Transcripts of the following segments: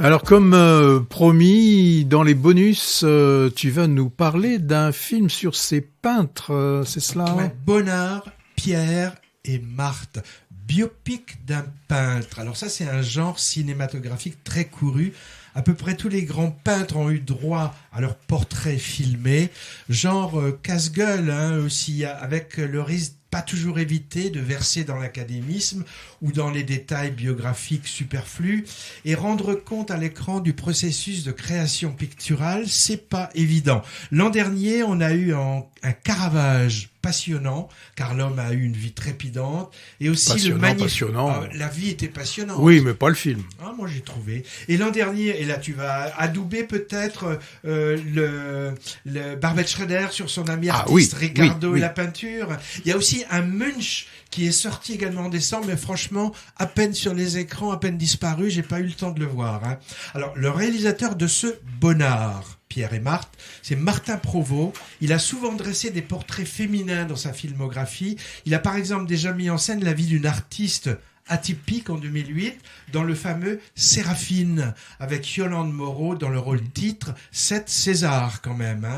Alors, comme promis, dans les bonus, tu vas nous parler d'un film sur ces peintres, c'est cela? Ouais, Bonnard, Pierre et Marthe, biopic d'un peintre. Alors ça, c'est un genre cinématographique très couru. À peu près tous les grands peintres ont eu droit à leur portrait filmé, genre casse-gueule aussi, avec le risque pas toujours éviter de verser dans l'académisme ou dans les détails biographiques superflus, et rendre compte à l'écran du processus de création picturale, c'est pas évident. L'an dernier, on a eu un Caravage passionnant, car l'homme a eu une vie trépidante, et aussi passionnant. La vie était passionnante. Oui, mais pas le film. Moi j'ai trouvé. Et l'an dernier, et là tu vas adouber peut-être le Barbet Schroeder sur son ami artiste Ricardo et la peinture. Il y a aussi un Munch qui est sorti également en décembre, mais franchement, à peine sur les écrans, à peine disparu, j'ai pas eu le temps de le voir. Alors, le réalisateur de ce Bonnard, Pierre et Marthe, c'est Martin Provost. Il a souvent dressé des portraits féminins dans sa filmographie. Il a par exemple déjà mis en scène la vie d'une artiste atypique en 2008 dans le fameux Séraphine avec Yolande Moreau dans le rôle titre, 7 César quand même.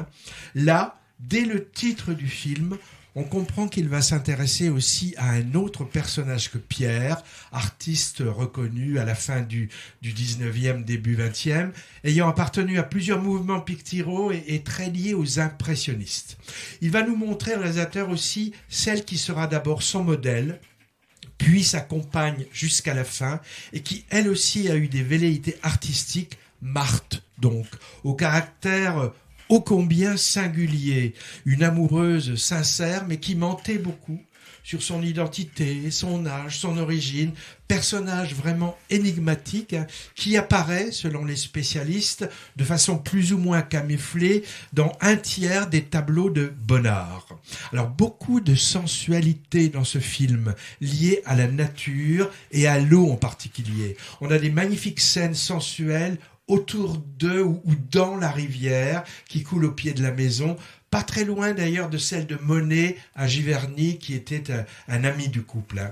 Là, dès le titre du film, on comprend qu'il va s'intéresser aussi à un autre personnage que Pierre, artiste reconnu à la fin du 19e, début 20e, ayant appartenu à plusieurs mouvements picturaux et très liés aux impressionnistes. Il va nous montrer, le réalisateur aussi, celle qui sera d'abord son modèle, puis sa compagne jusqu'à la fin, et qui elle aussi a eu des velléités artistiques, Marthe donc, au caractère ô combien singulier, une amoureuse sincère mais qui mentait beaucoup sur son identité, son âge, son origine, personnage vraiment énigmatique qui apparaît, selon les spécialistes, de façon plus ou moins camouflée dans un tiers des tableaux de Bonnard. Alors beaucoup de sensualité dans ce film, liée à la nature et à l'eau en particulier. On a des magnifiques scènes sensuelles autour d'eux ou dans la rivière qui coule au pied de la maison, pas très loin d'ailleurs de celle de Monet à Giverny qui était un ami du couple.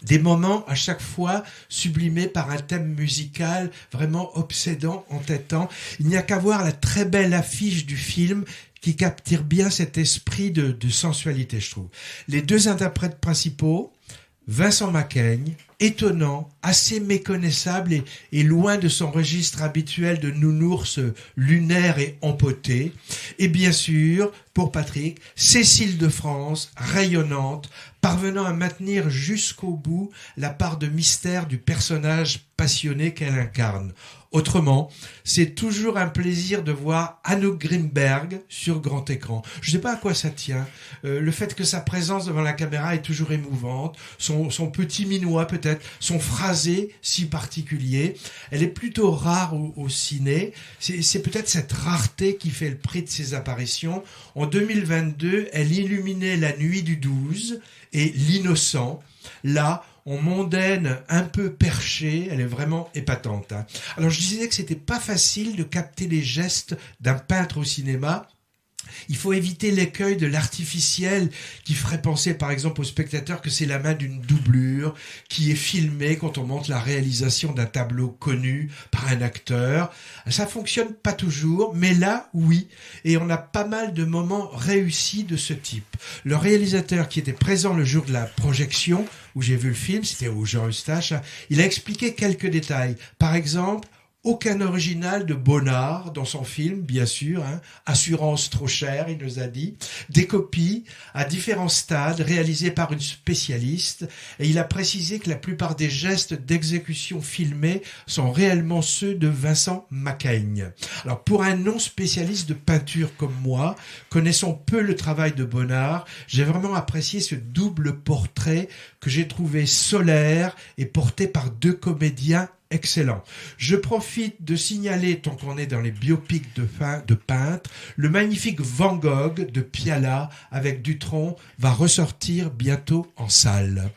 Des moments à chaque fois sublimés par un thème musical vraiment obsédant, entêtant. Il n'y a qu'à voir la très belle affiche du film qui capture bien cet esprit de sensualité, je trouve. Les deux interprètes principaux, Vincent Macaigne, étonnant, assez méconnaissable et loin de son registre habituel de nounours lunaire et empoté. Et bien sûr, pour Patrick, Cécile de France, rayonnante, parvenant à maintenir jusqu'au bout la part de mystère du personnage passionné qu'elle incarne. Autrement, c'est toujours un plaisir de voir Anouk Grimberg sur grand écran. Je ne sais pas à quoi ça tient. Le fait que sa présence devant la caméra est toujours émouvante, son petit minois peut-être, son phrasé si particulier. Elle est plutôt rare au ciné. C'est peut-être cette rareté qui fait le prix de ses apparitions. En 2022, elle illuminait La Nuit du 12 et L'Innocent. Là, en mondaine, un peu perchée, elle est vraiment épatante. Alors je disais que c'était pas facile de capter les gestes d'un peintre au cinéma. Il faut éviter l'écueil de l'artificiel qui ferait penser par exemple au spectateur que c'est la main d'une doublure qui est filmée quand on montre la réalisation d'un tableau connu par un acteur. Ça fonctionne pas toujours, mais là, oui. Et on a pas mal de moments réussis de ce type. Le réalisateur qui était présent le jour de la projection, où j'ai vu le film, c'était au Jean Eustache, il a expliqué quelques détails. Par exemple, aucun original de Bonnard dans son film, bien sûr. Assurance trop chère, il nous a dit. Des copies à différents stades réalisées par une spécialiste. Et il a précisé que la plupart des gestes d'exécution filmés sont réellement ceux de Vincent Macaigne. Alors, pour un non-spécialiste de peinture comme moi, connaissant peu le travail de Bonnard, j'ai vraiment apprécié ce double portrait que j'ai trouvé solaire et porté par deux comédiens excellent. Je profite de signaler, tant qu'on est dans les biopics de peintres, le magnifique Van Gogh de Piala avec Dutronc va ressortir bientôt en salle.